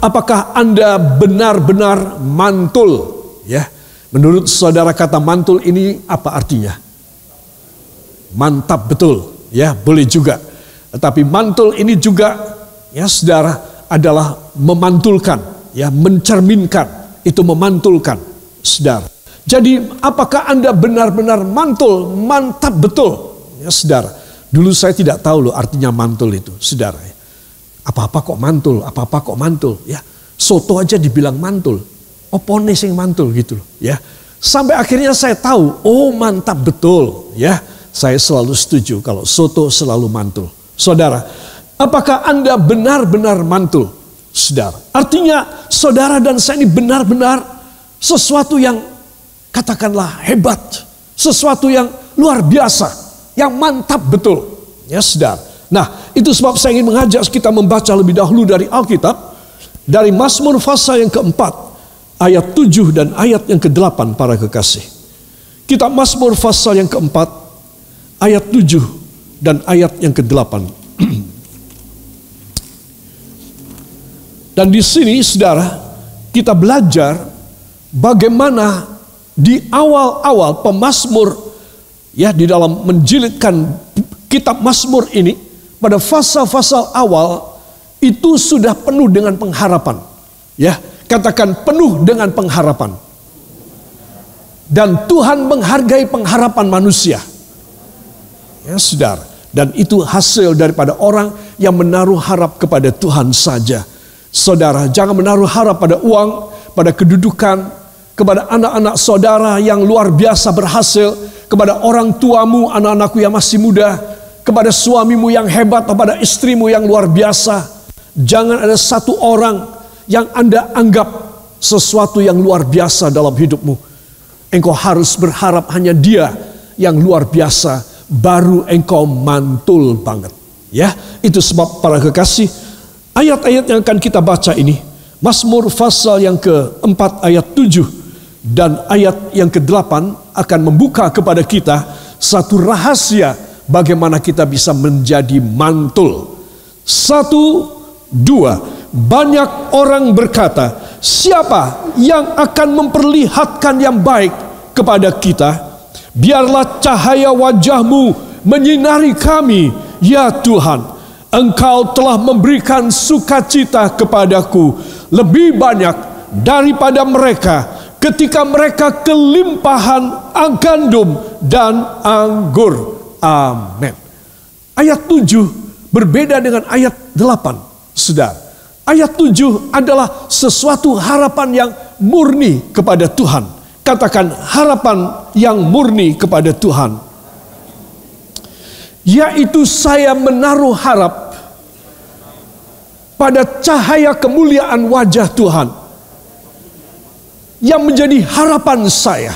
apakah Anda benar-benar mantul? Ya, menurut saudara kata mantul ini apa artinya? Mantap betul, ya boleh juga. Tetapi mantul ini juga, ya saudara, adalah memantulkan, ya mencerminkan, itu memantulkan, saudara. Jadi apakah Anda benar-benar mantul, mantap betul, ya saudara. Dulu saya tidak tahu loh artinya mantul itu, saudara. Apa-apa kok mantul, apa-apa kok mantul, ya. Soto aja dibilang mantul, opone sing mantul gitu loh, ya. Sampai akhirnya saya tahu, oh mantap betul, ya. Saya selalu setuju kalau soto selalu mantul. Saudara, apakah Anda benar-benar mantul? Saudara, artinya saudara dan saya ini benar-benar sesuatu yang katakanlah hebat, sesuatu yang luar biasa, yang mantap betul, ya saudara. Nah, itu sebab saya ingin mengajak kita membaca lebih dahulu dari Alkitab, dari Mazmur pasal yang keempat, ayat 7 dan ayat yang ke-8 para kekasih. Kitab Mazmur pasal yang keempat, ayat 7 dan ayat yang ke-8. Dan di sini saudara, kita belajar bagaimana di awal-awal pemazmur, ya di dalam menjilidkan kitab Mazmur ini, pada fasa-fasa awal itu sudah penuh dengan pengharapan. Ya, katakan penuh dengan pengharapan. Dan Tuhan menghargai pengharapan manusia. Ya saudara, dan itu hasil daripada orang yang menaruh harap kepada Tuhan saja. Saudara, jangan menaruh harap pada uang, pada kedudukan, kepada anak-anak saudara yang luar biasa berhasil, kepada orang tuamu, anak-anakku yang masih muda, kepada suamimu yang hebat, kepada istrimu yang luar biasa. Jangan ada satu orang yang Anda anggap sesuatu yang luar biasa dalam hidupmu. Engkau harus berharap hanya dia yang luar biasa, baru engkau mantul banget. Ya, itu sebab para kekasih, ayat-ayat yang akan kita baca ini, Mazmur pasal yang keempat ayat 7 dan ayat yang ke-8 akan membuka kepada kita satu rahasia bagaimana kita bisa menjadi mantul. 1, 2, banyak orang berkata, siapa yang akan memperlihatkan yang baik kepada kita? Biarlah cahaya wajahmu menyinari kami, ya Tuhan. Engkau telah memberikan sukacita kepadaku lebih banyak daripada mereka ketika mereka kelimpahan gandum dan anggur. Amin. Ayat 7 berbeda dengan ayat 8. Saudara, ayat 7 adalah sesuatu harapan yang murni kepada Tuhan. Katakan harapan yang murni kepada Tuhan. Yaitu saya menaruh harap pada cahaya kemuliaan wajah Tuhan yang menjadi harapan saya.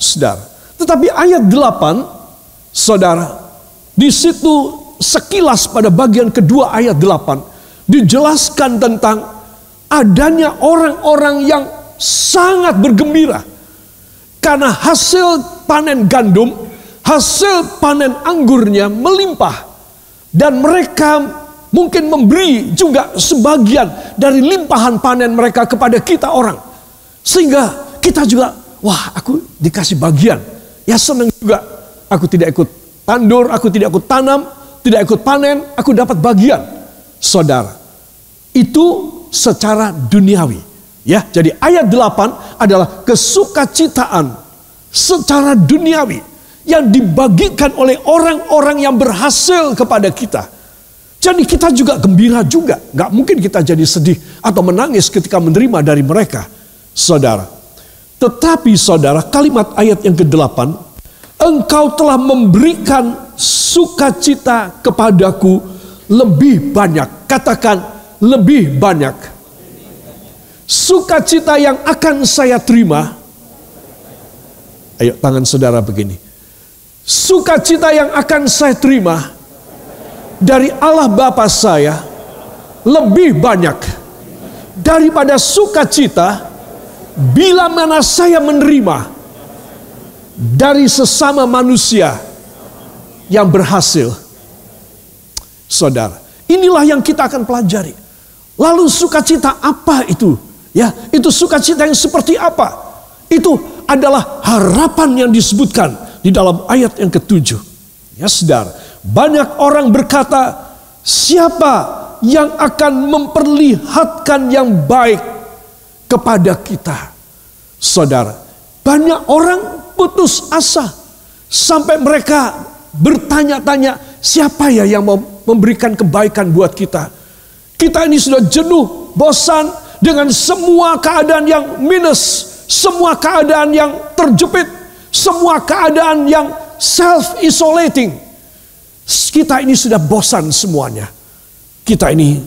Saudara, tetapi ayat 8, saudara, di situ sekilas pada bagian kedua ayat 8 dijelaskan tentang adanya orang-orang yang sangat bergembira karena hasil panen gandum, hasil panen anggurnya melimpah, dan mereka mungkin memberi juga sebagian dari limpahan panen mereka kepada kita orang, sehingga kita juga, wah aku dikasih bagian, ya senang juga. Aku tidak ikut tandur, aku tidak ikut tanam, tidak ikut panen, aku dapat bagian. Saudara, itu secara duniawi, ya. Jadi ayat 8 adalah kesukacitaan secara duniawi yang dibagikan oleh orang-orang yang berhasil kepada kita. Jadi kita juga gembira juga. Gak mungkin kita jadi sedih atau menangis ketika menerima dari mereka, saudara. Tetapi saudara, kalimat ayat yang ke-8, engkau telah memberikan sukacita kepadaku lebih banyak. Katakan lebih banyak. Sukacita yang akan saya terima. Ayo tangan saudara begini. Sukacita yang akan saya terima dari Allah Bapa saya lebih banyak daripada sukacita bila mana saya menerima dari sesama manusia yang berhasil. Saudara, inilah yang kita akan pelajari. Lalu sukacita apa itu? Ya, itu sukacita yang seperti apa? Itu adalah harapan yang disebutkan di dalam ayat yang ke-7. Ya, saudara, banyak orang berkata, siapa yang akan memperlihatkan yang baik kepada kita? Saudara, banyak orang putus asa sampai mereka bertanya-tanya, siapa ya yang mau memberikan kebaikan buat kita? Kita ini sudah jenuh, bosan dengan semua keadaan yang minus, semua keadaan yang terjepit, semua keadaan yang self-isolating. Kita ini sudah bosan semuanya. Kita ini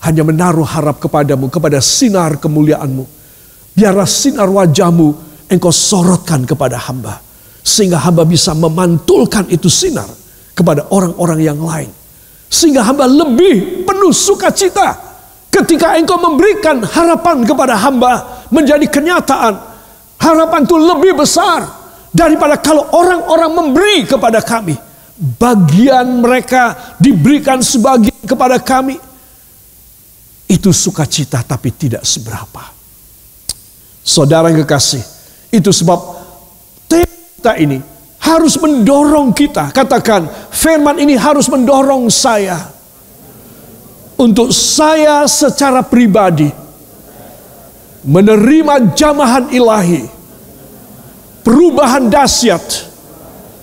hanya menaruh harap kepadamu, kepada sinar kemuliaanmu. Biarlah sinar wajahmu engkau sorotkan kepada hamba, sehingga hamba bisa memantulkan itu sinar kepada orang-orang yang lain. Sehingga hamba lebih penuh sukacita ketika engkau memberikan harapan kepada hamba menjadi kenyataan. Harapan itu lebih besar daripada kalau orang-orang memberi kepada kami. Bagian mereka diberikan sebagian kepada kami. Itu sukacita tapi tidak seberapa. Saudara yang kekasih, itu sebab tema kita ini harus mendorong kita. Katakan, firman ini harus mendorong saya. Untuk saya secara pribadi menerima jamahan ilahi, perubahan dahsyat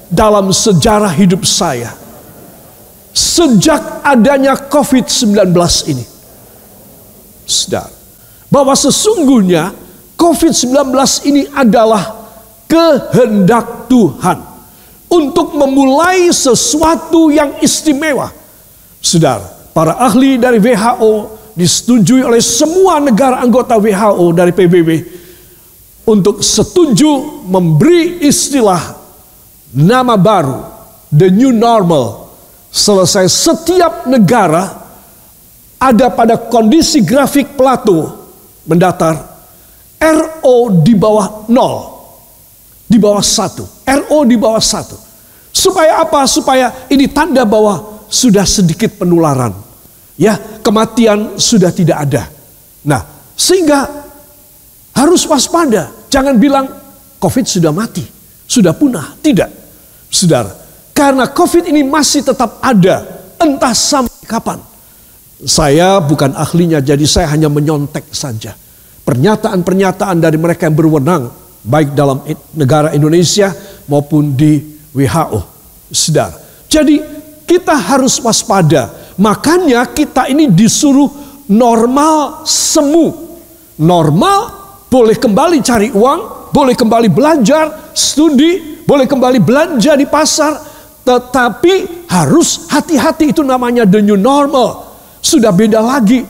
dalam sejarah hidup saya. Sejak adanya COVID-19 ini. Saudara, bahwa sesungguhnya COVID-19 ini adalah kehendak Tuhan untuk memulai sesuatu yang istimewa. Saudara, para ahli dari WHO, disetujui oleh semua negara anggota WHO dari PBB untuk setuju memberi istilah nama baru, the new normal. Selesai setiap negara ada pada kondisi grafik Plato mendatar, RO di bawah 0. Di bawah 1, RO di bawah 1. Supaya apa? Supaya ini tanda bahwa sudah sedikit penularan. Ya, kematian sudah tidak ada. Nah, sehingga harus waspada. Jangan bilang COVID sudah mati, sudah punah. Tidak, saudara. Karena COVID ini masih tetap ada, entah sampai kapan. Saya bukan ahlinya, jadi saya hanya menyontek saja. Pernyataan-pernyataan dari mereka yang berwenang, baik dalam negara Indonesia maupun di WHO. Saudara. Jadi kita harus waspada. Makanya kita ini disuruh normal semu. Normal, boleh kembali cari uang, boleh kembali belajar, studi, boleh kembali belanja di pasar. Tetapi harus hati-hati, itu namanya the new normal. Sudah beda lagi.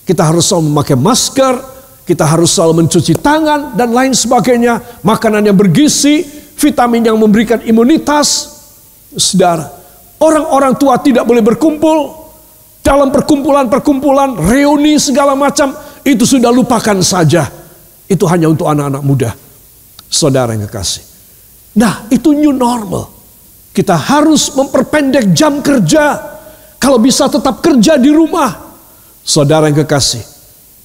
Kita harus selalu memakai masker, kita harus selalu mencuci tangan dan lain sebagainya. Makanan yang bergizi, vitamin yang memberikan imunitas. Saudara, orang-orang tua tidak boleh berkumpul. Dalam perkumpulan-perkumpulan, reuni segala macam, itu sudah lupakan saja. Itu hanya untuk anak-anak muda. Saudara yang kekasih. Nah, itu new normal. Kita harus memperpendek jam kerja. Kalau bisa tetap kerja di rumah. Saudara yang kekasih.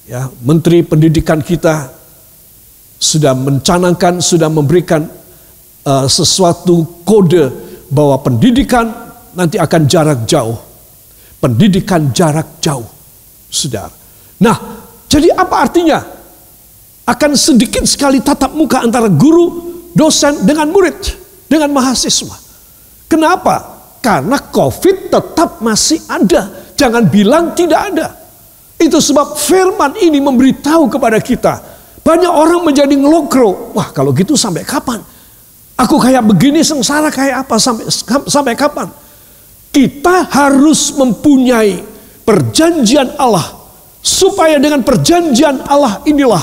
Ya, Menteri Pendidikan kita sudah mencanangkan, sudah memberikan sesuatu kode bahwa pendidikan nanti akan jarak jauh. Pendidikan jarak jauh, saudara. Nah, jadi apa artinya? Akan sedikit sekali tatap muka antara guru, dosen dengan murid, dengan mahasiswa. Kenapa? Karena COVID tetap masih ada. Jangan bilang tidak ada. Itu sebab firman ini memberitahu kepada kita. Banyak orang menjadi ngelokro. Wah, kalau gitu sampai kapan? Aku kayak begini, sengsara kayak apa? Sampai kapan? Kita harus mempunyai perjanjian Allah. Supaya dengan perjanjian Allah inilah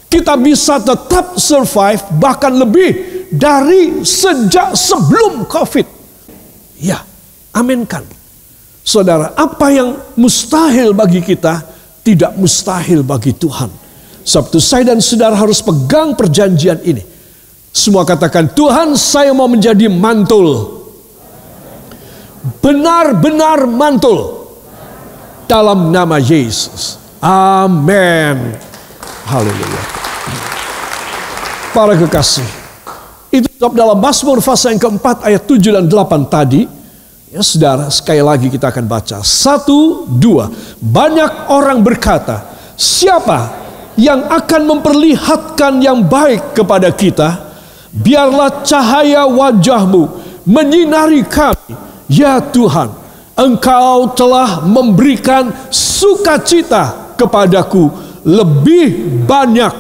kita bisa tetap survive, bahkan lebih dari sejak sebelum COVID. Ya, aminkan. Saudara, apa yang mustahil bagi kita, tidak mustahil bagi Tuhan. Sebab itu saya dan saudara harus pegang perjanjian ini. Semua katakan, Tuhan, saya mau menjadi mantul. Benar-benar mantul. dalam nama Yesus. Amin. Haleluya. Para kekasih, itu dalam Mazmur pasal yang keempat ayat 7 dan 8 tadi. Ya saudara, sekali lagi kita akan baca. 1, 2. Banyak orang berkata, siapa yang akan memperlihatkan yang baik kepada kita? Biarlah cahaya wajah-Mu menyinari kami. Ya Tuhan, Engkau telah memberikan sukacita kepadaku lebih banyak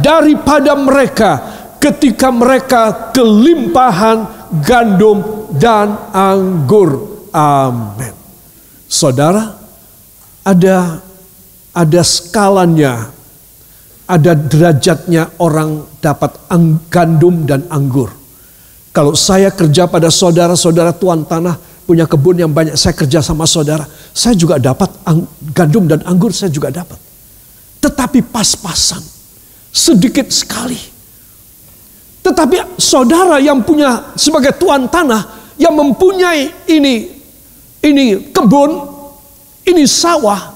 daripada mereka ketika mereka kelimpahan gandum dan anggur. Amin. Saudara, ada skalanya, ada derajatnya orang dapat gandum dan anggur. Kalau saya kerja pada saudara-saudara tuan tanah, punya kebun yang banyak, saya kerja sama saudara, saya juga dapat gandum dan anggur, saya juga dapat. Tetapi pas-pasan, sedikit sekali. Tetapi saudara yang punya sebagai tuan tanah, yang mempunyai ini kebun, ini sawah,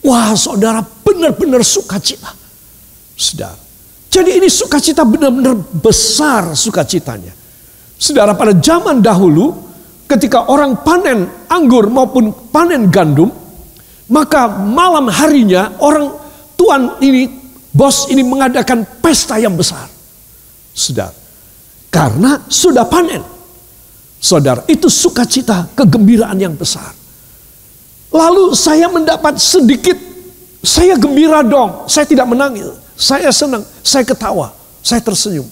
wah saudara benar-benar sukacita. Saudara, jadi ini sukacita benar-benar besar sukacitanya. Saudara, pada zaman dahulu, ketika orang panen anggur maupun panen gandum, maka malam harinya orang tuan ini, bos ini mengadakan pesta yang besar. Saudara, karena sudah panen. Saudara, itu sukacita, kegembiraan yang besar. Lalu saya mendapat sedikit, saya gembira dong, saya tidak menangis, saya senang, saya ketawa, saya tersenyum.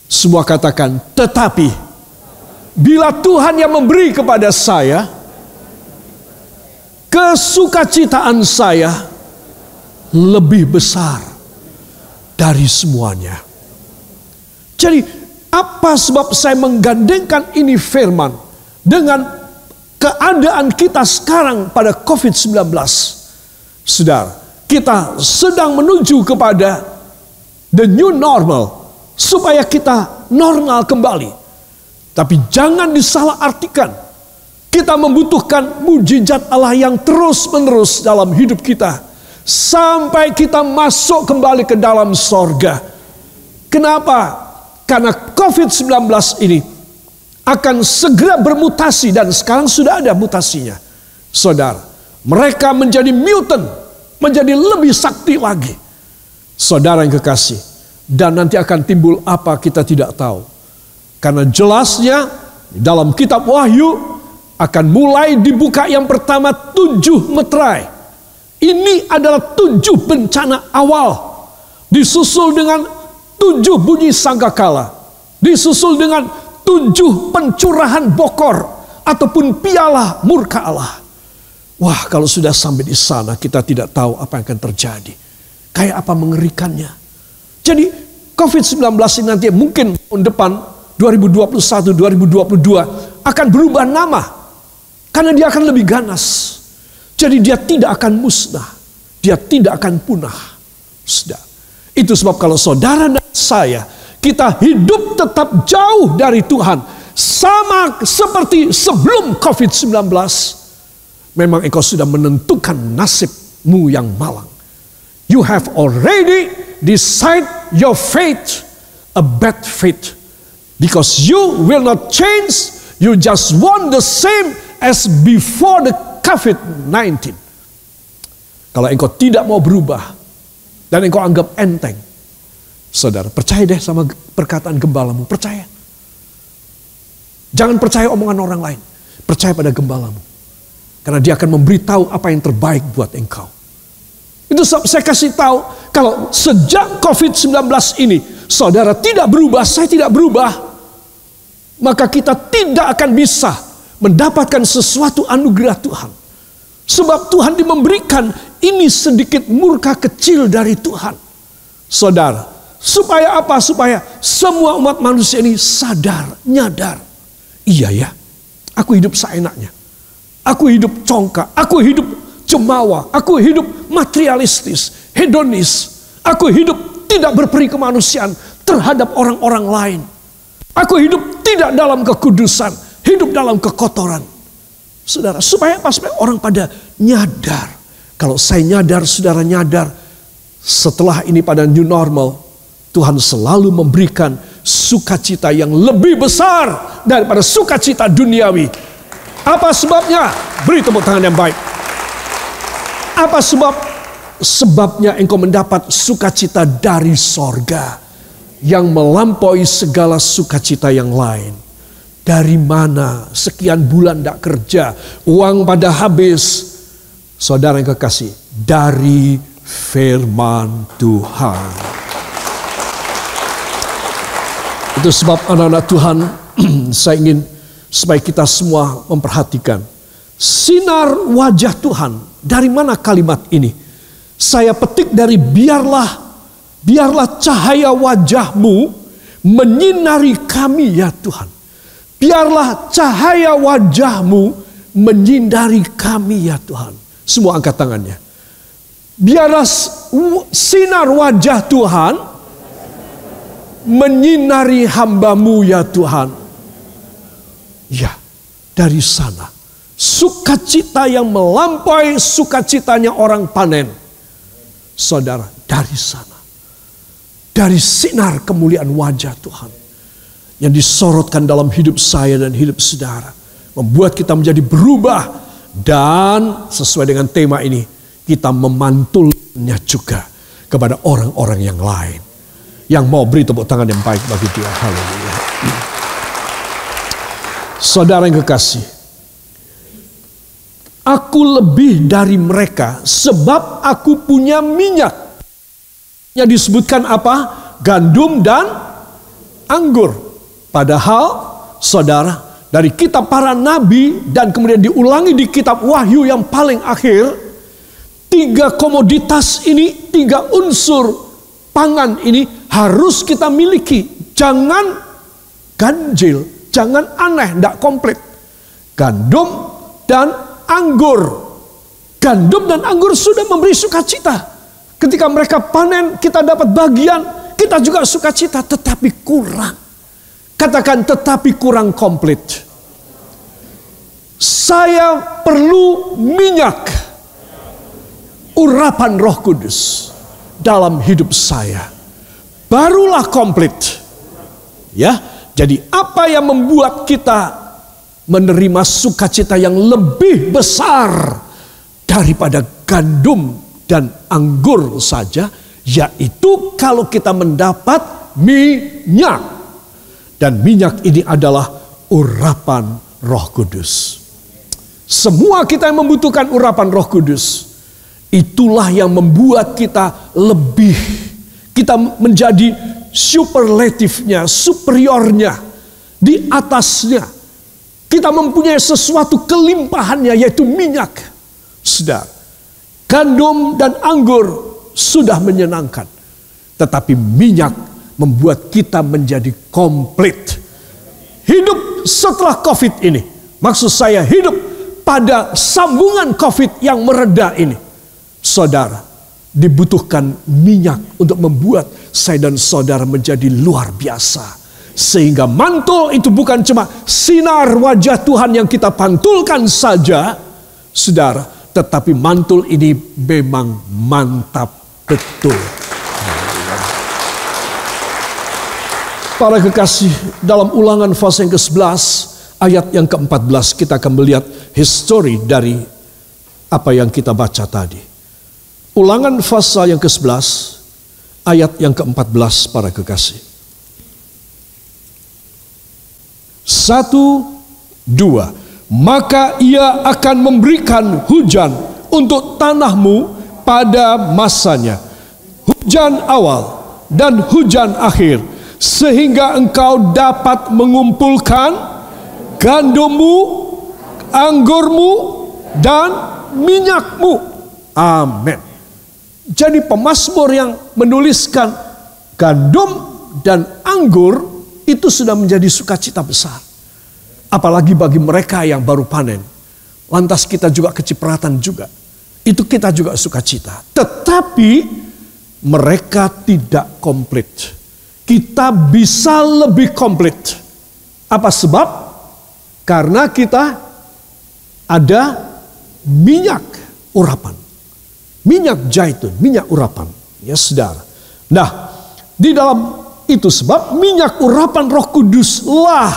Semua katakan, tetapi bila Tuhan yang memberi kepada saya, kesukacitaan saya lebih besar dari semuanya. Jadi apa sebab saya menggandengkan ini firman dengan keadaan kita sekarang pada COVID-19? Saudara, kita sedang menuju kepada the new normal, supaya kita normal kembali. Tapi jangan disalahartikan. Kita membutuhkan mujizat Allah yang terus-menerus dalam hidup kita, sampai kita masuk kembali ke dalam sorga. Kenapa? Karena COVID-19 ini akan segera bermutasi, dan sekarang sudah ada mutasinya. Saudara, mereka menjadi mutant, menjadi lebih sakti lagi. Saudara yang kekasih, dan nanti akan timbul apa kita tidak tahu. Karena jelasnya dalam kitab Wahyu akan mulai dibuka yang pertama 7 meterai. Ini adalah 7 bencana awal, disusul dengan 7 bunyi sangkakala, disusul dengan 7 pencurahan bokor ataupun piala murka Allah. Wah, kalau sudah sampai di sana kita tidak tahu apa yang akan terjadi. Kayak apa mengerikannya. Jadi COVID-19 ini nanti mungkin tahun depan 2021, 2022 akan berubah nama. Karena dia akan lebih ganas. Jadi dia tidak akan musnah. Dia tidak akan punah. Sudah. Itu sebab kalau saudara dan saya, kita hidup tetap jauh dari Tuhan. Sama seperti sebelum COVID-19. Memang engkau sudah menentukan nasibmu yang malang. You have already decided your fate, a bad fate. Because you will not change, you just want the same as before the COVID-19. Kalau engkau tidak mau berubah, dan engkau anggap enteng, saudara, percaya deh sama perkataan gembalamu, percaya. Jangan percaya omongan orang lain, percaya pada gembalamu. Karena dia akan memberitahu apa yang terbaik buat engkau. Itu saya kasih tahu, kalau sejak COVID-19 ini, saudara tidak berubah, saya tidak berubah, maka kita tidak akan bisa mendapatkan sesuatu anugerah Tuhan. Sebab Tuhan memberikan ini sedikit murka kecil dari Tuhan. Saudara, supaya apa? Supaya semua umat manusia ini sadar, nyadar. Iya ya, aku hidup seenaknya. Aku hidup congkak, aku hidup cemawa, aku hidup materialistis, hedonis. Aku hidup tidak berperi kemanusiaan terhadap orang-orang lain. Aku hidup tidak dalam kekudusan, hidup dalam kekotoran. Saudara, supaya apa? Supaya orang pada nyadar. Kalau saya nyadar, saudara nyadar, setelah ini pada new normal, Tuhan selalu memberikan sukacita yang lebih besar daripada sukacita duniawi. Apa sebabnya? Beri tepuk tangan yang baik. Apa sebabnya engkau mendapat sukacita dari sorga yang melampaui segala sukacita yang lain? Dari mana? Sekian bulan tidak kerja, uang pada habis. Saudara yang kekasih, dari firman Tuhan. Itu sebab anak-anak Tuhan, saya ingin supaya kita semua memperhatikan sinar wajah Tuhan. Dari mana kalimat ini? Saya petik dari biarlah cahaya wajahmu menyinari kami ya Tuhan. Biarlah cahaya wajahmu menyinari kami ya Tuhan. Semua angkat tangannya. Biarlah sinar wajah Tuhan menyinari hambamu ya Tuhan. Ya, dari sana. Sukacita yang melampaui sukacitanya orang panen. Saudara, dari sana. Dari sinar kemuliaan wajah Tuhan. Yang disorotkan dalam hidup saya dan hidup saudara. Membuat kita menjadi berubah. Dan sesuai dengan tema ini, kita memantulnya juga kepada orang-orang yang lain. Yang mau beri tepuk tangan yang baik bagi dia. Haleluya. Saudara yang kekasih, aku lebih dari mereka sebab aku punya minyak. Yang disebutkan apa? Gandum dan anggur. Padahal saudara, dari kitab para nabi dan kemudian diulangi di kitab Wahyu yang paling akhir, 3 komoditas ini, 3 unsur pangan ini harus kita miliki. Jangan ganjil, jangan aneh, tidak komplit. Gandum dan anggur. Gandum dan anggur sudah memberi sukacita. Ketika mereka panen, kita dapat bagian, kita juga sukacita, tetapi kurang. Katakan, tetapi kurang komplit. Saya perlu minyak, urapan Roh Kudus dalam hidup saya. Barulah komplit. Ya, jadi apa yang membuat kita menerima sukacita yang lebih besar daripada gandum dan anggur saja, yaitu kalau kita mendapat minyak. Dan minyak ini adalah urapan Roh Kudus. Semua kita yang membutuhkan urapan Roh Kudus, itulah yang membuat kita lebih, kita menjadi superlatifnya, superiornya, di atasnya. Kita mempunyai sesuatu kelimpahannya, yaitu minyak. Saudara, gandum dan anggur sudah menyenangkan, tetapi minyak membuat kita menjadi komplit. Hidup setelah COVID ini, maksud saya hidup pada sambungan COVID yang mereda ini. Saudara, dibutuhkan minyak untuk membuat saya dan saudara menjadi luar biasa. Sehingga mantul itu bukan cuma sinar wajah Tuhan yang kita pantulkan saja, saudara, tetapi mantul ini memang mantap betul. Para kekasih, dalam Ulangan pasal yang ke-11 ayat yang ke-14 kita akan melihat histori dari apa yang kita baca tadi. Ulangan pasal yang ke-11 ayat yang ke-14 para kekasih. 1, 2. Maka ia akan memberikan hujan untuk tanahmu pada masanya, hujan awal dan hujan akhir, sehingga engkau dapat mengumpulkan gandummu, anggurmu, dan minyakmu. Amin. Jadi pemazmur yang menuliskan gandum dan anggur itu sudah menjadi sukacita besar. Apalagi bagi mereka yang baru panen. Lantas kita juga kecipratan juga. Itu kita juga sukacita. Tetapi mereka tidak komplit. Kita bisa lebih komplit. Apa sebab? Karena kita ada minyak urapan. Minyak zaitun, minyak urapan. Ya saudara. Nah, di dalam itu sebab minyak urapan Roh Kudus lah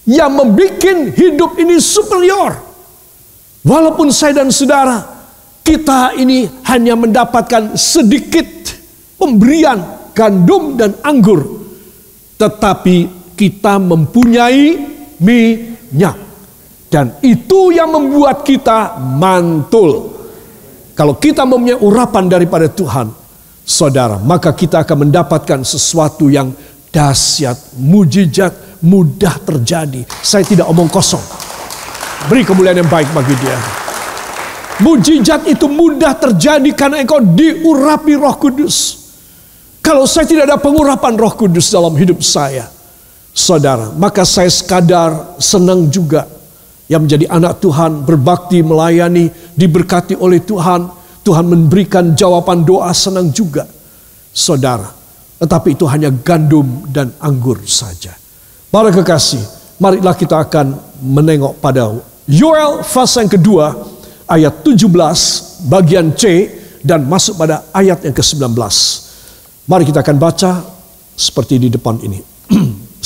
yang membuat hidup ini superior. Walaupun saya dan saudara, kita ini hanya mendapatkan sedikit pemberian gandum dan anggur. Tetapi kita mempunyai minyak. Dan itu yang membuat kita mantul. Kalau kita mempunyai urapan daripada Tuhan, saudara, maka kita akan mendapatkan sesuatu yang dahsyat, mujizat, mudah terjadi. Saya tidak omong kosong. Beri kemuliaan yang baik bagi Dia. Mujizat itu mudah terjadi karena engkau diurapi Roh Kudus. Kalau saya tidak ada pengurapan Roh Kudus dalam hidup saya, saudara, maka saya sekadar senang juga yang menjadi anak Tuhan, berbakti, melayani, diberkati oleh Tuhan. Tuhan memberikan jawaban doa, senang juga, saudara. Tetapi itu hanya gandum dan anggur saja. Para kekasih, marilah kita akan menengok pada Yoel pasal yang kedua, ayat 17 bagian C dan masuk pada ayat yang ke-19. Mari kita akan baca seperti di depan ini. 1,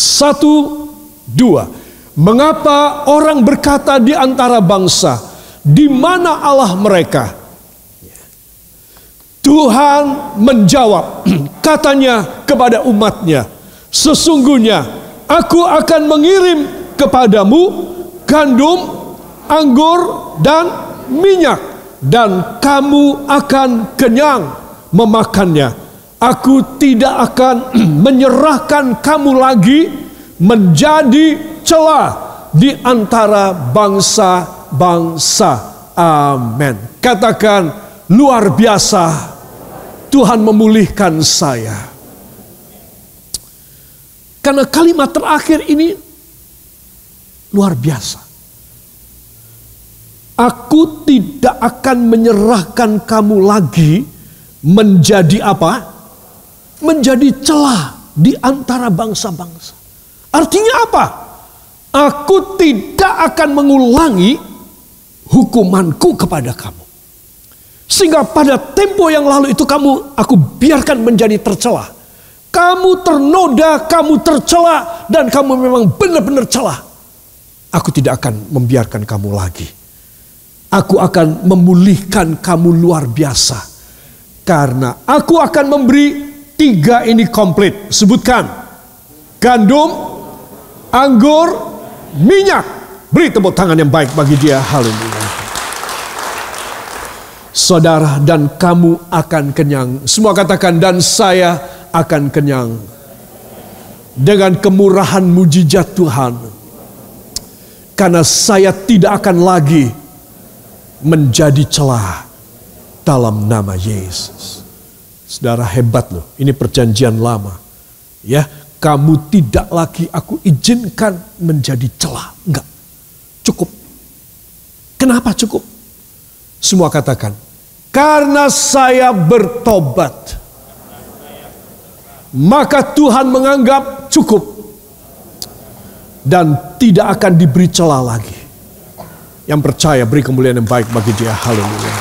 2. Mengapa orang berkata di antara bangsa, di mana Allah mereka? Tuhan menjawab, katanya kepada umatnya, sesungguhnya aku akan mengirim kepadamu gandum, anggur, dan minyak, dan kamu akan kenyang memakannya. Aku tidak akan menyerahkan kamu lagi menjadi celah di antara bangsa-bangsa. Amin. Katakan, luar biasa. Tuhan memulihkan saya. Karena kalimat terakhir ini luar biasa. Aku tidak akan menyerahkan kamu lagi menjadi apa? Menjadi celah di antara bangsa-bangsa. Artinya apa? Aku tidak akan mengulangi hukumanku kepada kamu. Sehingga pada tempo yang lalu itu aku biarkan menjadi tercela. Kamu ternoda, kamu tercela, dan kamu memang benar-benar celah. Aku tidak akan membiarkan kamu lagi. Aku akan memulihkan kamu luar biasa. Karena aku akan memberi 3 ini komplit. Sebutkan. Gandum, anggur, minyak. Beri tepuk tangan yang baik bagi Dia. Haleluya. Saudara, dan kamu akan kenyang. Semua katakan, dan saya akan kenyang. Dengan kemurahan mujizat Tuhan. Karena saya tidak akan lagi menjadi celah dalam nama Yesus. Saudara, hebat loh. Ini perjanjian lama. Ya, kamu tidak lagi aku izinkan menjadi celah. Enggak. Cukup. Kenapa cukup? Semua katakan, karena saya bertobat. Maka Tuhan menganggap cukup. Dan tidak akan diberi celah lagi. Yang percaya beri kemuliaan yang baik bagi Dia. Haleluya.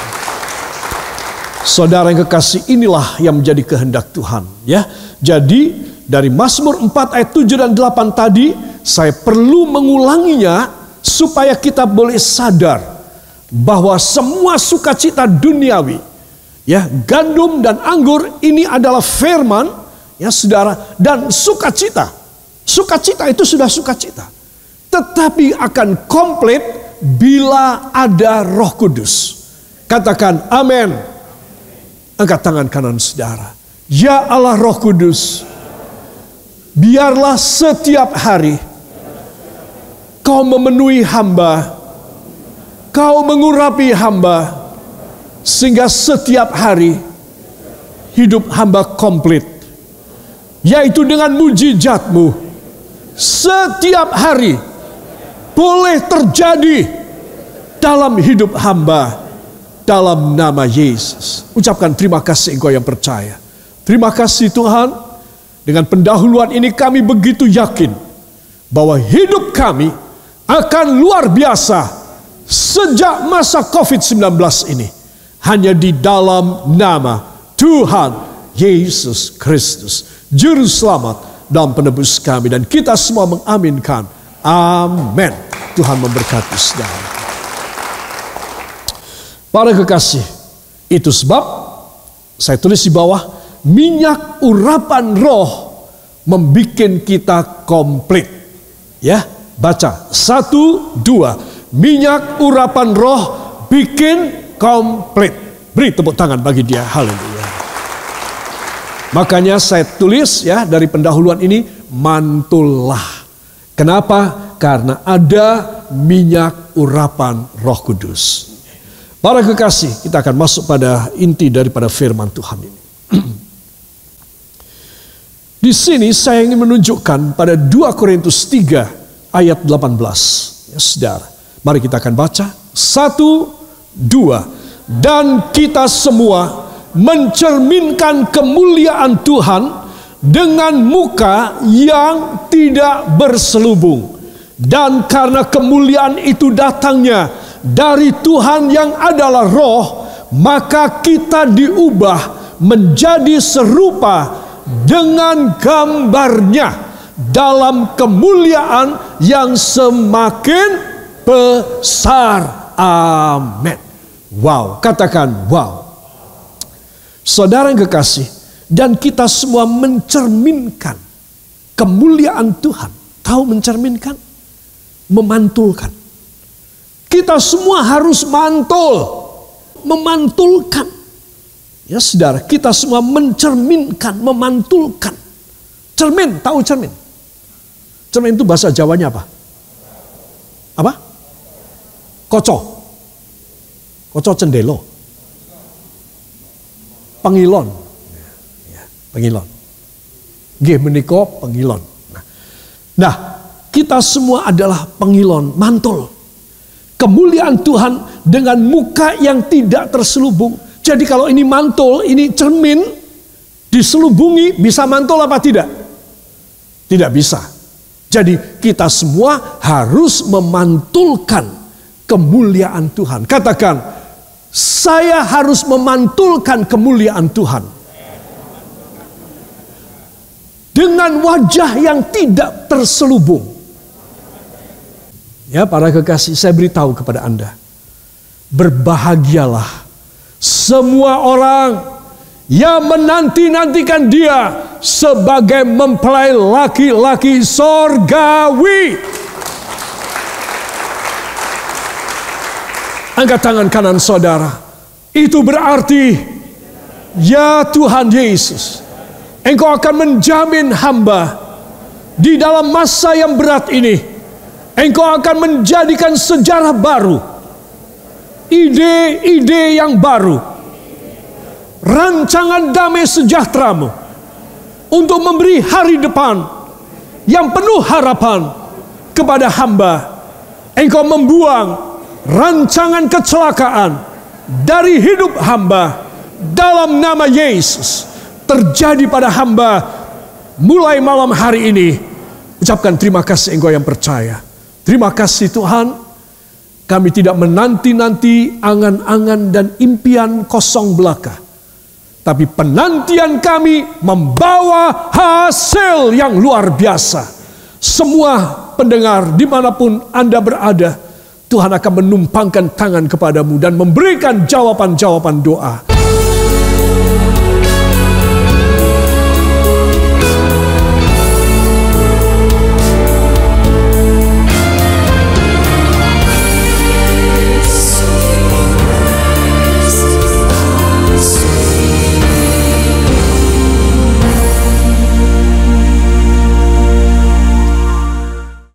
Saudara yang kekasih, inilah yang menjadi kehendak Tuhan. Ya, jadi dari Mazmur 4 ayat 7 dan 8 tadi, saya perlu mengulanginya supaya kita boleh sadar bahwa semua sukacita duniawi, ya, gandum dan anggur ini adalah firman, ya saudara, dan sukacita. Sukacita itu sudah sukacita. Tetapi akan komplit bila ada Roh Kudus. Katakan amin. Angkat tangan kanan saudara. Ya Allah Roh Kudus, biarlah setiap hari Kau memenuhi hamba, Kau mengurapi hamba, sehingga setiap hari hidup hamba komplit. Yaitu dengan mujizat-Mu. Setiap hari boleh terjadi dalam hidup hamba, dalam nama Yesus. Ucapkan terima kasih engkau yang percaya. Terima kasih Tuhan. Dengan pendahuluan ini kami begitu yakin bahwa hidup kami akan luar biasa sejak masa COVID-19 ini hanya di dalam nama Tuhan Yesus Kristus, Juru Selamat dan Penebus kami. Dan kita semua mengaminkan. Amin. Tuhan memberkati saudara. Para kekasih, itu sebab saya tulis di bawah, minyak urapan roh membikin kita komplit. Ya, baca 1, 2. Minyak urapan roh bikin komplit. Beri tepuk tangan bagi dia. Haleluya. Makanya saya tulis ya dari pendahuluan ini, mantullah. Kenapa? Karena ada minyak urapan Roh Kudus. Para kekasih, kita akan masuk pada inti daripada firman Tuhan ini. Di sini saya ingin menunjukkan pada 2 Korintus 3 ayat 18. Ya, saudara. Mari kita akan baca. 1, 2. Dan kita semua mencerminkan kemuliaan Tuhan dengan muka yang tidak berselubung. Dan karena kemuliaan itu datangnya dari Tuhan yang adalah roh, maka kita diubah menjadi serupa dengan gambarnya dalam kemuliaan yang semakin besar. Amin. Wow, katakan wow. Saudara yang kekasih, dan kita semua mencerminkan kemuliaan Tuhan. Tahu mencerminkan? Memantulkan. Kita semua harus mantul, memantulkan. Ya saudara, kita semua mencerminkan, memantulkan. Cermin, tahu cermin? Cermin itu bahasa Jawanya apa? Apa? Koco. Koco cendelo. Pengilon. Ya, pengilon. Nggih menika pengilon. Nah, kita semua adalah pengilon, mantul. Kemuliaan Tuhan dengan muka yang tidak terselubung. Jadi kalau ini mantul, ini cermin, diselubungi, bisa mantul apa tidak? Tidak bisa. Jadi kita semua harus memantulkan kemuliaan Tuhan. Katakan, saya harus memantulkan kemuliaan Tuhan. Dengan wajah yang tidak terselubung. Ya, para kekasih, saya beritahu kepada Anda. Berbahagialah semua orang yang menanti-nantikan dia sebagai mempelai laki-laki sorgawi. Angkat tangan kanan saudara. Itu berarti, ya Tuhan Yesus, Engkau akan menjamin hamba di dalam masa yang berat ini. Engkau akan menjadikan sejarah baru, ide-ide yang baru, rancangan damai sejahtera-Mu untuk memberi hari depan yang penuh harapan kepada hamba. Engkau membuang rancangan kecelakaan dari hidup hamba dalam nama Yesus. Terjadi pada hamba mulai malam hari ini. Ucapkan terima kasih engkau yang percaya. Terima kasih Tuhan. Kami tidak menanti-nanti angan-angan dan impian kosong belaka. Tapi penantian kami membawa hasil yang luar biasa. Semua pendengar dimanapun Anda berada, Tuhan akan menumpangkan tangan kepadamu dan memberikan jawaban-jawaban doa.